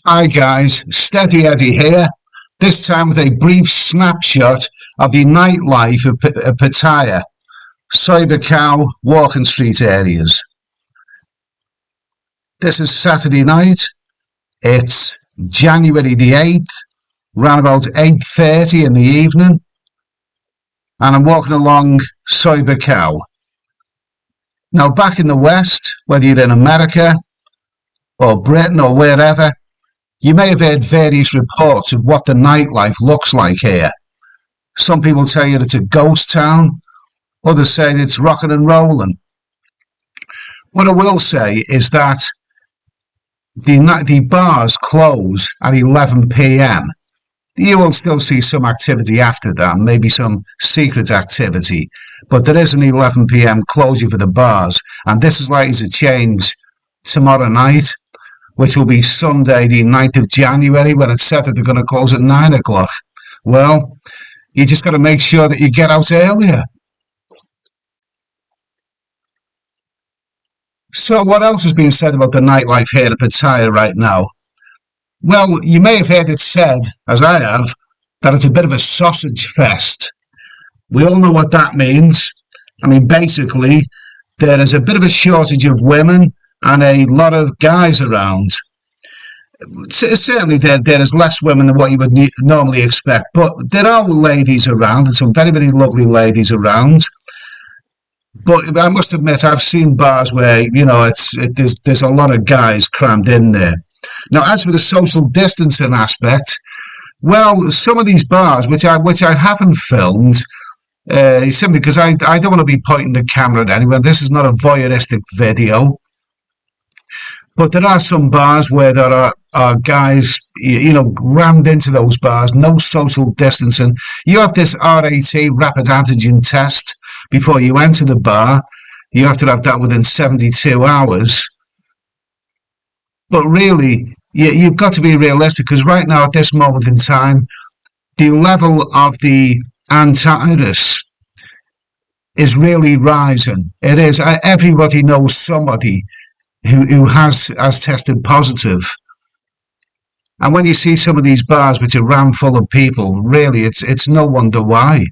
Hi guys, Steady Eddie here, this time with a brief snapshot of the nightlife of Pattaya, Cybercow, Walking Street areas. This is Saturday night, it's January the 8th, around about 8:30 in the evening, and I'm walking along Cybercow. Now back in the West, whether you're in America or Britain or wherever, you may have heard various reports of what the nightlife looks like here. Some people tell you it's a ghost town, others say it's rocking and rolling. What I will say is that the bars close at 11 p.m. You will still see some activity after that, maybe some secret activity, but there is an 11 p.m. closure for the bars, and this is likely to change tomorrow night, which will be Sunday, the 9th of January, when it's said that they're going to close at 9 o'clock. Well, you just got to make sure that you get out earlier. So, what else has been said about the nightlife here at Pattaya right now? Well, you may have heard it said, as I have, that it's a bit of a sausage fest. We all know what that means. I mean, basically, there is a bit of a shortage of women and a lot of guys around. Certainly, there is less women than what you would normally expect, but there are ladies around, and some very, very lovely ladies around. But I must admit, I've seen bars where there's a lot of guys crammed in there. Now, as for the social distancing aspect, well, some of these bars, which I haven't filmed, simply because I don't want to be pointing the camera at anyone. This is not a voyeuristic video. But there are some bars where there are guys, rammed into those bars, no social distancing. You have this RAT, rapid antigen test, before you enter the bar. You have to have that within 72 hours. But really, you've got to be realistic, because right now, at this moment in time, the level of the antivirus is really rising. It is. Everybody knows somebody who has tested positive. And when you see some of these bars which are rammed full of people, really, it's no wonder why.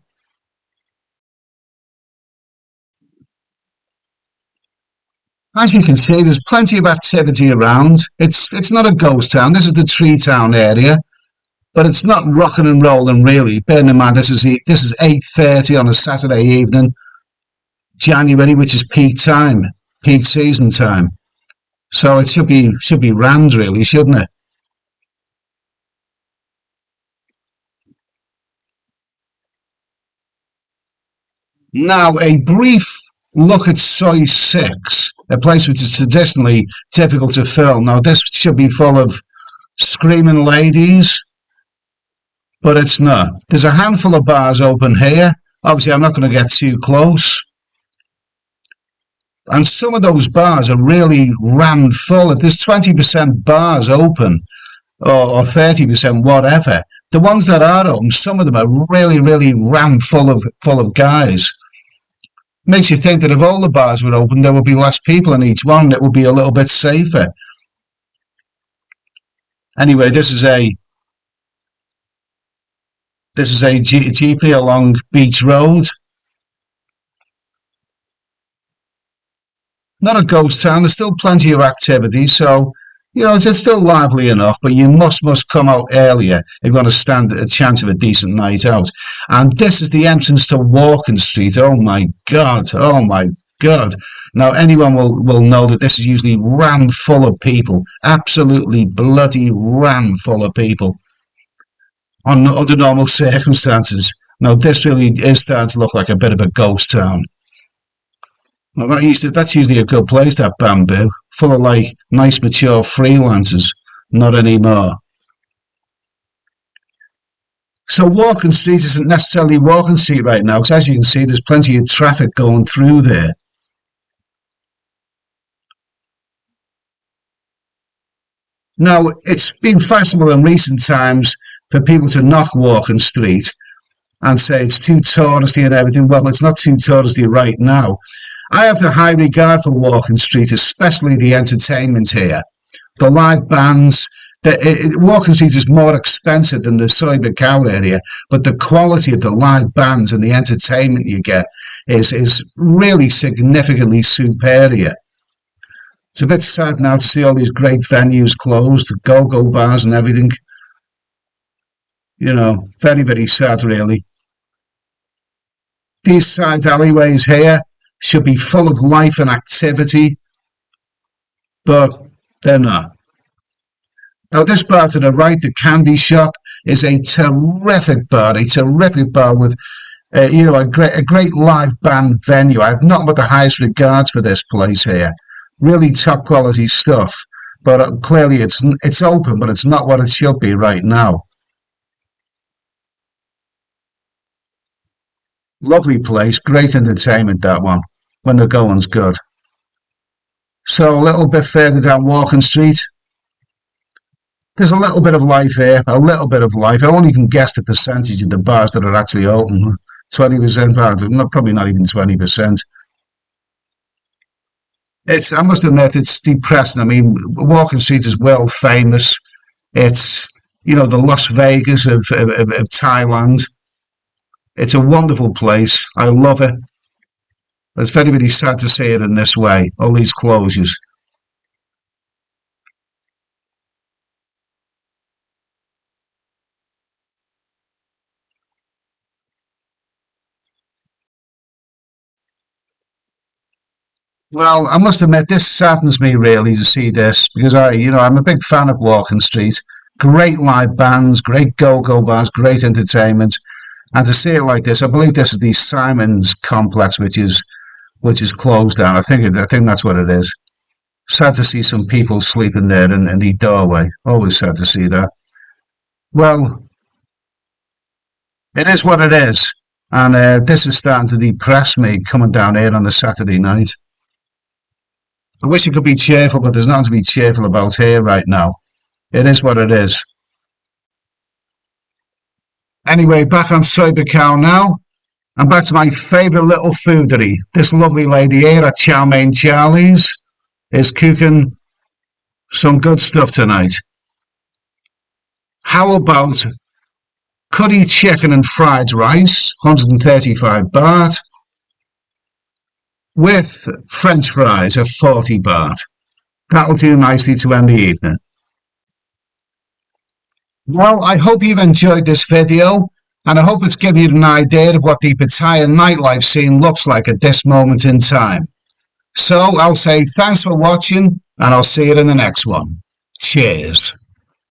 As you can see, there's plenty of activity around. It's not a ghost town. This is the Tree Town area, but it's not rocking and rolling really. Bearing in mind this is 8:30 on a Saturday evening, January, which is peak time, peak season time. So it should be rammed really, shouldn't it? Now, a brief look at Soy 6, a place which is traditionally difficult to film. Now, this should be full of screaming ladies, but it's not. There's a handful of bars open here. Obviously, I'm not going to get too close. And some of those bars are really rammed full. If there's 20% bars open, or 30%, whatever, the ones that are open, some of them are really, really rammed full of guys. Makes you think that if all the bars were open, there would be less people in each one. It would be a little bit safer. Anyway, this is a GP along Beach Road. Not a ghost town. There's still plenty of activity, so it's still lively enough. But you must come out earlier if you want to stand a chance of a decent night out. And this is the entrance to Walking Street. Oh my God! Oh my God! Now anyone will know that this is usually rammed full of people. Absolutely bloody rammed full of people under normal circumstances. Now this really is starting to look like a bit of a ghost town. Well, that's usually a good place, that Bamboo, full of like nice mature freelancers. Not anymore. So Walking Street isn't necessarily Walking Street right now, because as you can see, there's plenty of traffic going through there. Now, it's been fashionable in recent times for people to knock Walking Street and say it's too touristy and everything. Well, it's not too touristy right now. I have a high regard for Walking Street, especially the entertainment here. The live bands, Walking Street is more expensive than the Cyber Cow area, but the quality of the live bands and the entertainment you get is really significantly superior. It's a bit sad now to see all these great venues closed, go-go bars and everything. Very, very sad, really. These side alleyways here should be full of life and activity, but they're not. Now, this bar to the right, the Candy Shop, is a terrific bar with, a great live band venue. I have nothing but the highest regards for this place here. Really top quality stuff, but clearly it's open, but it's not what it should be right now. Lovely place, great entertainment that one when the going's good. So a little bit further down Walking Street, there's a little bit of life here, a little bit of life. I won't even guess the percentage of the bars that are actually open. 20%, probably not even 20%. I must admit, it's depressing. I mean, Walking Street is world famous. It's, the Las Vegas of Thailand. It's a wonderful place. I love it. It's very, very sad to see it in this way, all these closures. Well, I must admit, this saddens me really to see this because I'm a big fan of Walking Street. Great live bands, great go-go bars, great entertainment, and to see it like this, I believe this is the Simon's complex, which is closed down. I think that's what it is. Sad to see some people sleeping there in the doorway. Always sad to see that. Well, it is what it is, and this is starting to depress me coming down here on a Saturday night. I wish it could be cheerful, but there's nothing to be cheerful about here right now. It is what it is. Anyway, back on Cybercow now. I'm back to my favourite little foodery. This lovely lady here at Chow Mein Charlie's is cooking some good stuff tonight. How about curry chicken and fried rice, 135 baht, with French fries at 40 baht. That'll do nicely to end the evening. Well, I hope you've enjoyed this video, and I hope it's given you an idea of what the Pattaya nightlife scene looks like at this moment in time. So I'll say thanks for watching, and I'll see you in the next one. Cheers.